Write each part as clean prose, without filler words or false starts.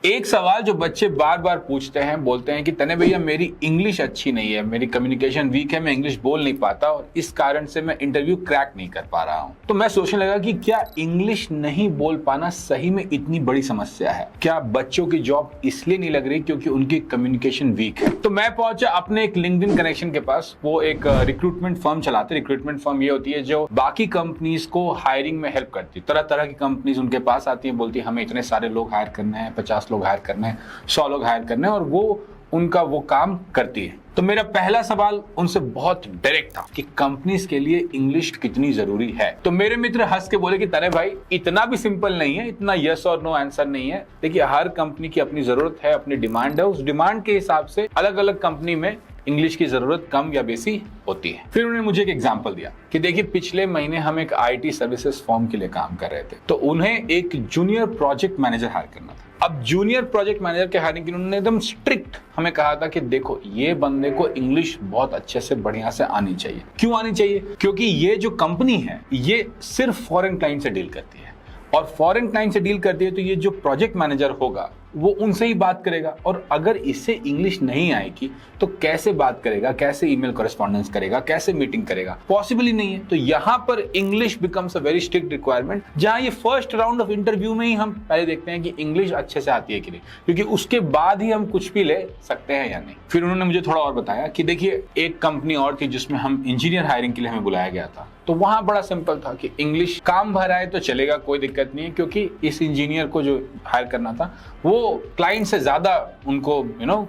एक सवाल जो बच्चे बार बार पूछते हैं, बोलते हैं कि तने भैया मेरी इंग्लिश अच्छी नहीं है, मेरी कम्युनिकेशन वीक है, मैं इंग्लिश बोल नहीं पाता और इस कारण से मैं इंटरव्यू क्रैक नहीं कर पा रहा हूं। तो मैं सोचने लगा कि क्या इंग्लिश नहीं बोल पाना सही में इतनी बड़ी समस्या है? क्या बच्चों की जॉब इसलिए नहीं लग रही क्योंकि उनकी कम्युनिकेशन वीक है? तो मैं पहुंचा अपने एक लिंक्डइन कनेक्शन के पास। वो एक रिक्रूटमेंट फर्म चलाते। रिक्रूटमेंट फर्म ये होती है जो बाकी कंपनीज को हायरिंग में हेल्प करती है। तरह तरह की कंपनीज उनके पास आती है, बोलती है हमें इतने सारे लोग हायर करने हैं, 50 लोग हायर करने हैं, 100 लोग हायर करने हैं, और वो उनका वो काम करती है। तो मेरा पहला सवाल उनसे बहुत डायरेक्ट था कि कंपनीज के लिए इंग्लिश कितनी जरूरी है। तो मेरे मित्र हंस के बोले कि तने भाई इतना भी सिंपल नहीं है, इतना यस और नो आंसर नहीं है। देखिए, हर कंपनी की अपनी जरूरत है, अपनी डिमांड है, उस डिमांड के हिसाब से अलग अलग कंपनी में इंग्लिश की जरूरत कम या बेसी होती है। फिर उन्होंने मुझे एक एग्जांपल दिया कि देखिए, पिछले महीने हम एक आईटी सर्विसेज फर्म के लिए काम कर रहे थे, तो उन्हें एक जूनियर प्रोजेक्ट मैनेजर हायर करना था। अब जूनियर प्रोजेक्ट मैनेजर के हायरिंग के लिए उन्होंने एकदम स्ट्रिक्ट हमें कहा था कि देखो, ये बंदे को इंग्लिश बहुत अच्छे से बढ़िया से आनी चाहिए। क्यों आनी चाहिए? क्योंकि ये जो कंपनी है ये सिर्फ फॉरेन क्लाइंट से डील करती है, और फॉरेन क्लाइंट से डील करती है तो ये जो प्रोजेक्ट मैनेजर होगा वो उनसे ही बात करेगा, और अगर इससे इंग्लिश नहीं आएगी तो कैसे बात करेगा, कैसे ईमेल कॉरेस्पॉन्डेंस करेगा, कैसे मीटिंग करेगा? पॉसिबल ही नहीं है। तो यहाँ पर English becomes a very strict requirement, जहाँ ये फर्स्ट राउंड ऑफ इंटरव्यू में ही हम पहले देखते हैं कि इंग्लिश अच्छे से आती है कि नहीं, क्योंकि उसके बाद ही हम कुछ भी ले सकते हैं या नहीं। फिर उन्होंने मुझे थोड़ा और बताया कि देखिए, एक कंपनी और थी जिसमें हम इंजीनियर हायरिंग के लिए हमें बुलाया गया था। तो वहां बड़ा सिंपल था कि इंग्लिश काम भर आए तो चलेगा, कोई दिक्कत नहीं है, क्योंकि इस इंजीनियर को जो हायर करना था वो क्लाइंट से ज्यादा उनको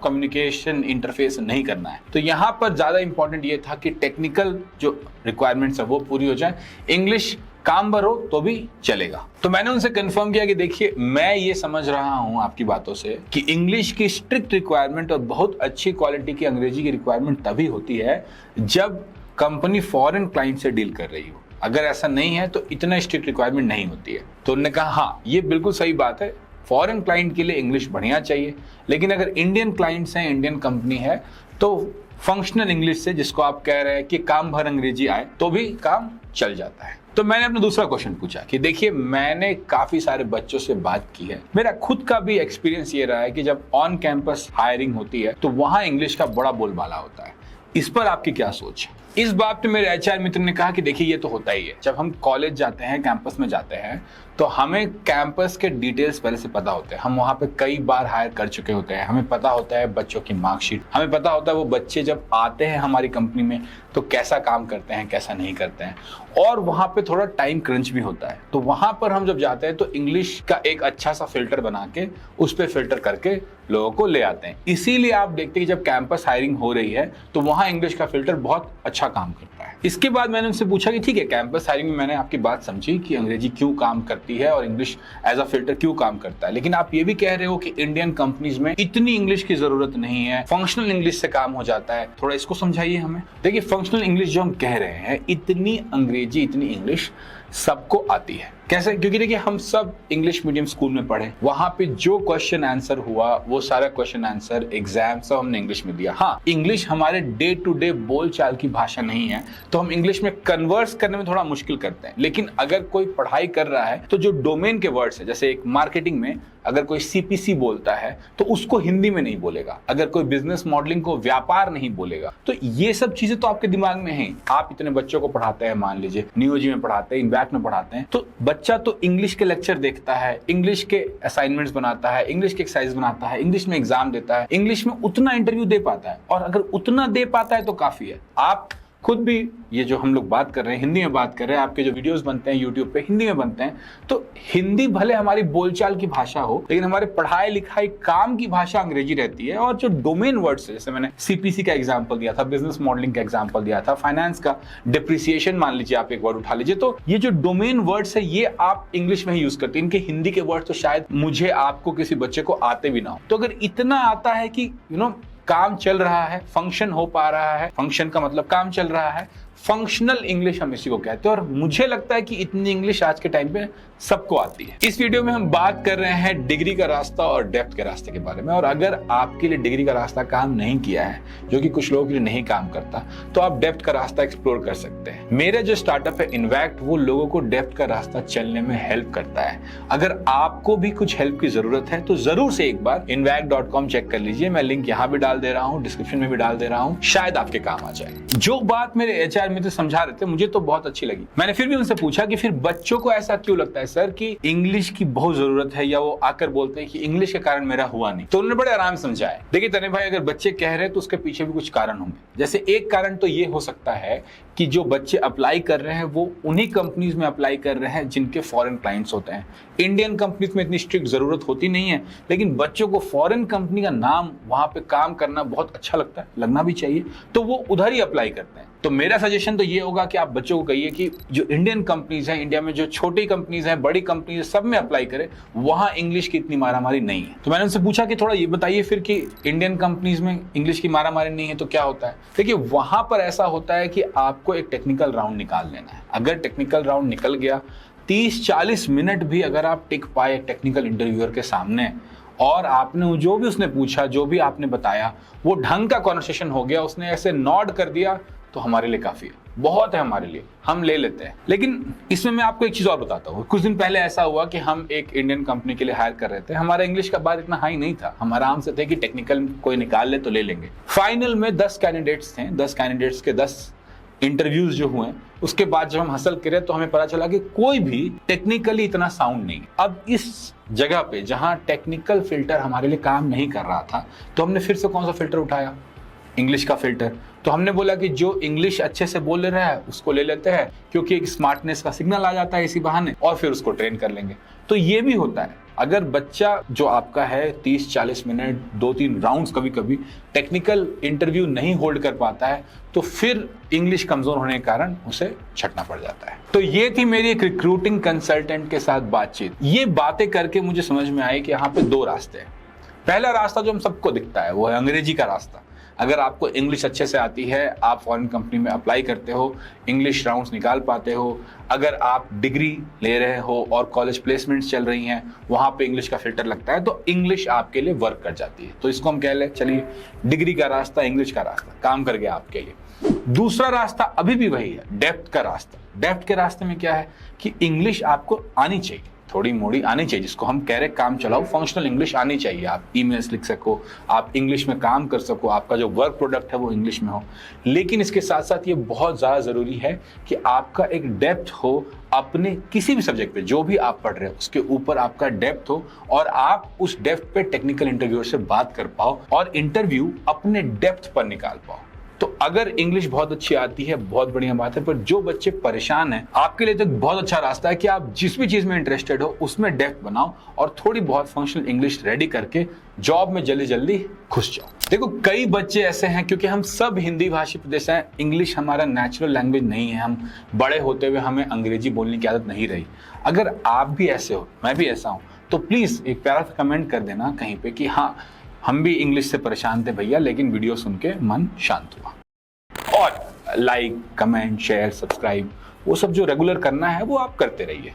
कम्युनिकेशन इंटरफेस नहीं करना है। तो यहाँ पर ज्यादा इंपॉर्टेंट ये था कि टेक्निकल जो रिक्वायरमेंट्स है वो पूरी हो जाए, इंग्लिश काम भर हो तो भी चलेगा। तो मैंने उनसे कंफर्म किया कि देखिए, मैं ये समझ रहा हूं आपकी बातों से कि इंग्लिश की स्ट्रिक्ट रिक्वायरमेंट और बहुत अच्छी क्वालिटी की अंग्रेजी की रिक्वायरमेंट तभी होती है जब कंपनी फॉरेन क्लाइंट से डील कर रही हो। अगर ऐसा नहीं है तो इतना स्ट्रिक्ट रिक्वायरमेंट नहीं होती है। तो उन्होंने कहा हाँ, ये बिल्कुल सही बात है, फॉरेन क्लाइंट के लिए इंग्लिश बढ़िया चाहिए, लेकिन अगर इंडियन क्लाइंट्स हैं, इंडियन कंपनी है, तो फंक्शनल इंग्लिश से, जिसको आप कह रहे हैं कि काम भर अंग्रेजी आए तो भी काम चल जाता है। तो मैंने अपना दूसरा क्वेश्चन पूछा कि देखिए, मैंने काफी सारे बच्चों से बात की है, मेरा खुद का भी एक्सपीरियंस ये रहा है कि जब ऑन कैंपस हायरिंग होती है तो वहां इंग्लिश का बड़ा बोलबाला होता है। इस पर आपकी क्या सोच है? इस बात पे मेरे एचआर मित्र ने कहा कि देखिए, ये तो होता ही है। जब हम कॉलेज जाते हैं, कैंपस में जाते हैं, तो हमें कैंपस के डिटेल्स पहले से पता होते हैं। हम वहाँ पे कई बार हायर कर चुके होते हैं, हमें पता होता है बच्चों की मार्कशीट, हमें पता होता है वो बच्चे जब आते हैं हमारी कंपनी में तो कैसा काम करते हैं, कैसा नहीं करते हैं, और वहाँ पे थोड़ा टाइम क्रंच भी होता है। तो वहाँ पर हम जब जाते हैं तो इंग्लिश का एक अच्छा सा फिल्टर बना के उस पर फिल्टर करके लोगों को ले आते हैं। इसीलिए आप देखते हैं कि जब कैंपस हायरिंग हो रही है तो वहाँ इंग्लिश का फिल्टर बहुत अच्छा काम करता है। इसके बाद मैंने उनसे पूछा कि ठीक है, कैंपस हायरिंग में मैंने आपकी बात समझी कि अंग्रेजी क्यों काम करती है और इंग्लिश एज अ फिल्टर क्यों काम करता है, लेकिन आप ये भी कह रहे हो कि इंडियन कंपनीज में इतनी इंग्लिश की जरूरत नहीं है, फंक्शनल इंग्लिश से काम हो जाता है। थोड़ा इसको समझाइए हमें। देखिए, फंक्शनल इंग्लिश जो हम कह रहे हैं, इतनी अंग्रेजी, इतनी इंग्लिश सबको आती है। कैसे? क्योंकि देखिए, हम सब इंग्लिश मीडियम स्कूल में पढ़े, वहां पे जो क्वेश्चन आंसर हुआ वो सारा क्वेश्चन आंसर, एग्जाम सब हमने इंग्लिश में दिया। हाँ, इंग्लिश हमारे डे टू डे बोलचाल की भाषा नहीं है, तो हम इंग्लिश में कन्वर्स करने में थोड़ा मुश्किल करते हैं। लेकिन अगर कोई पढ़ाई कर रहा है तो जो डोमेन के वर्ड्स है, जैसे एक मार्केटिंग में अगर कोई सीपीसी बोलता है तो उसको हिंदी में नहीं बोलेगा, अगर कोई बिजनेस मॉडलिंग को व्यापार नहीं बोलेगा। तो ये सब चीजें तो आपके दिमाग में हैं। आप इतने बच्चों को पढ़ाते हैं, मान लीजिए नियोजी में पढ़ाते हैं, इनबैक में पढ़ाते हैं, तो बच्चा तो इंग्लिश के लेक्चर देखता है, इंग्लिश के असाइनमेंट्स बनाता है, इंग्लिश के एक्सरसाइज बनाता है, इंग्लिश में एग्जाम देता है, इंग्लिश में उतना इंटरव्यू दे पाता है। और अगर उतना दे पाता है तो काफी है। आप खुद भी, ये जो हम लोग बात कर रहे हैं हिंदी में बात कर रहे हैं, आपके जो वीडियोस बनते हैं यूट्यूब पे हिंदी में बनते हैं, तो हिंदी भले हमारी बोलचाल की भाषा हो, लेकिन हमारे पढ़ाई लिखाई काम की भाषा अंग्रेजी रहती है। और जो डोमेन वर्ड्स है, जैसे मैंने सीपीसी का एग्जांपल दिया था, बिजनेस मॉडलिंग का एग्जांपल दिया था, फाइनेंस का डिप्रिसिएशन मान लीजिए, आप एक वर्ड उठा लीजिए, तो ये जो डोमेन वर्ड्स है ये आप इंग्लिश में ही यूज करते हैं। इनके हिंदी के वर्ड तो शायद मुझे, आपको, किसी बच्चे को आते भी ना हो। तो अगर इतना आता है कि काम चल रहा है, फंक्शन हो पा रहा है, फंक्शन का मतलब काम चल रहा है, फंक्शनल इंग्लिश हम इसी को कहते हैं, और मुझे लगता है कि इतनी इंग्लिश आज के टाइम पे सबको आती है। इस वीडियो में हम बात कर रहे हैं डिग्री का रास्ता और डेप्थ के रास्ते के बारे में। और अगर आपके लिए डिग्री का रास्ता काम नहीं किया है, जो कि कुछ लोगों के लिए नहीं काम करता, तो आप डेप्थ का रास्ता एक्सप्लोर कर सकते हैं। मेरा जो स्टार्टअप है इनवैक्ट, वो लोगों को डेप्थ का रास्ता चलने में हेल्प करता है। अगर आपको भी कुछ हेल्प की जरूरत है तो जरूर से एक बार invact.com चेक कर लीजिए। मैं लिंक यहाँ भी डाल दे रहा हूँ, डिस्क्रिप्शन में भी डाल दे रहा हूँ, शायद आपके काम आ जाए। जो बात मेरे एचआर मित्र समझा रहे थे मुझे तो बहुत अच्छी लगी। मैंने फिर भी उनसे पूछा कि फिर बच्चों को ऐसा क्यों लगता है सर कि इंग्लिश की बहुत जरूरत है, या वो आकर बोलते हैं कि इंग्लिश के कारण मेरा हुआ नहीं। तो उन्होंने बड़े आराम से समझाया। देखिए तने भाई, अगर बच्चे कह रहे हैं तो उसके पीछे भी कुछ कारण होंगे। जैसे एक कारण तो ये हो सकता है कि जो बच्चे अप्लाई कर रहे हैं वो उन्हीं कंपनीज में अप्लाई कर रहे हैं जिनके फॉरेन क्लाइंट्स होते हैं। इंडियन कंपनीज में इतनी स्ट्रिक्ट जरूरत होती नहीं है, लेकिन बच्चों को फॉरेन कंपनी का नाम, वहां पे काम करना बहुत अच्छा लगता है, लगना भी चाहिए, तो वो उधर ही अप्लाई करते हैं। तो मेरा सजेशन तो ये होगा कि आप बच्चों को कहिए कि जो इंडियन कंपनीज हैं, इंडिया में जो छोटी कंपनीज हैं, बड़ी कंपनीज हैं, सब में अप्लाई करें, वहां इंग्लिश की इतनी मारामारी नहीं है। तो मैंने उनसे पूछा कि थोड़ा ये बताइए फिर कि इंडियन कंपनीज में इंग्लिश की मारामारी नहीं है तो क्या होता है। देखिए वहां पर ऐसा होता है कि आपको एक टेक्निकल राउंड निकाल लेना है। अगर टेक्निकल राउंड निकल गया, 30-40 मिनट भी अगर आप टिक पाए टेक्निकल इंटरव्यूअर के सामने, और आपने जो भी उसने पूछा, जो भी आपने बताया, वो ढंग का कॉन्वर्सेशन हो गया, उसने ऐसे नॉड कर दिया, तो हमारे लिए काफी है, बहुत है हमारे लिए, हम ले लेते हैं। लेकिन इसमें मैं आपको एक चीज और बताता हूँ। कुछ दिन पहले ऐसा हुआ कि हम एक इंडियन कंपनी के लिए हायर कर रहे थे। हमारा इंग्लिश का बार इतना हाई नहीं था, हम आराम से थे कि टेक्निकल कोई निकाल ले तो ले लेंगे। फाइनल में 10 कैंडिडेट्स थे, 10 कैंडिडेट्स के 10 इंटरव्यूज जो हुए, उसके बाद जब हम हासिल करे तो हमें पता चला कि कोई भी टेक्निकली इतना साउंड नहीं। अब इस जगह पे जहां टेक्निकल फिल्टर हमारे लिए काम नहीं कर रहा था, तो हमने फिर से कौन सा फिल्टर उठाया? इंग्लिश का फिल्टर। तो हमने बोला कि जो इंग्लिश अच्छे से बोल रहा है उसको ले लेते हैं, क्योंकि एक स्मार्टनेस का सिग्नल आ जाता है इसी बहाने, और फिर उसको ट्रेन कर लेंगे। तो ये भी होता है। अगर बच्चा जो आपका है 30-40 मिनट, 2-3 राउंड्स कभी कभी टेक्निकल इंटरव्यू नहीं होल्ड कर पाता है, तो फिर इंग्लिश कमजोर होने के कारण उसे छटना पड़ जाता है। तो ये थी मेरी एक रिक्रूटिंग कंसल्टेंट के साथ बातचीत। ये बातें करके मुझे समझ में आई कि यहाँ पे 2 रास्ते हैं। पहला रास्ता जो हम सबको दिखता है वो है अंग्रेजी का रास्ता। अगर आपको इंग्लिश अच्छे से आती है, आप फॉरेन कंपनी में अप्लाई करते हो, इंग्लिश राउंड्स निकाल पाते हो, अगर आप डिग्री ले रहे हो और कॉलेज प्लेसमेंट्स चल रही हैं, वहां पे इंग्लिश का फिल्टर लगता है, तो इंग्लिश आपके लिए वर्क कर जाती है। तो इसको हम कह ले, चलिए डिग्री का रास्ता, इंग्लिश का रास्ता काम कर गया आपके लिए। दूसरा रास्ता अभी भी वही है, डेप्थ का रास्ता। डेप्थ के रास्ते में क्या है कि इंग्लिश आपको आनी चाहिए, थोड़ी मोड़ी आनी चाहिए, जिसको हम कह रहे काम चलाओ, फंक्शनल इंग्लिश आनी चाहिए। आप ईमेल्स लिख सको, आप इंग्लिश में काम कर सको, आपका जो वर्क प्रोडक्ट है वो इंग्लिश में हो। लेकिन इसके साथ साथ ये बहुत ज़्यादा ज़रूरी है कि आपका एक डेप्थ हो अपने किसी भी सब्जेक्ट पे, जो भी आप पढ़ रहे हो उसके ऊपर आपका डेप्थ हो, और आप उस डेप्थ पे टेक्निकल इंटरव्यूअर से बात कर पाओ और इंटरव्यू अपने डेप्थ पर निकाल पाओ। तो अगर इंग्लिश बहुत अच्छी आती है, बहुत बढ़िया बात है, पर जो बच्चे परेशान हैं, आपके लिए तो बहुत अच्छा रास्ता है कि आप जिस भी चीज में इंटरेस्टेड हो उसमें डेप्थ बनाओ और थोड़ी बहुत फंक्शनल इंग्लिश रेडी करके जॉब में जल्दी जल्दी घुस जाओ। देखो कई बच्चे ऐसे हैं, क्योंकि हम सब हिंदी भाषी प्रदेश हैं, इंग्लिश हमारा नेचुरल लैंग्वेज नहीं है, हम बड़े होते हुए हमें अंग्रेजी बोलने की आदत नहीं रही। अगर आप भी ऐसे हो, मैं भी ऐसा हूं, तो प्लीज एक प्यारा सा कमेंट कर देना कहीं पे कि हाँ हम भी इंग्लिश से परेशान थे भैया, लेकिन वीडियो सुन के मन शांत हुआ। और लाइक, कमेंट, शेयर, सब्सक्राइब, वो सब जो रेगुलर करना है वो आप करते रहिए।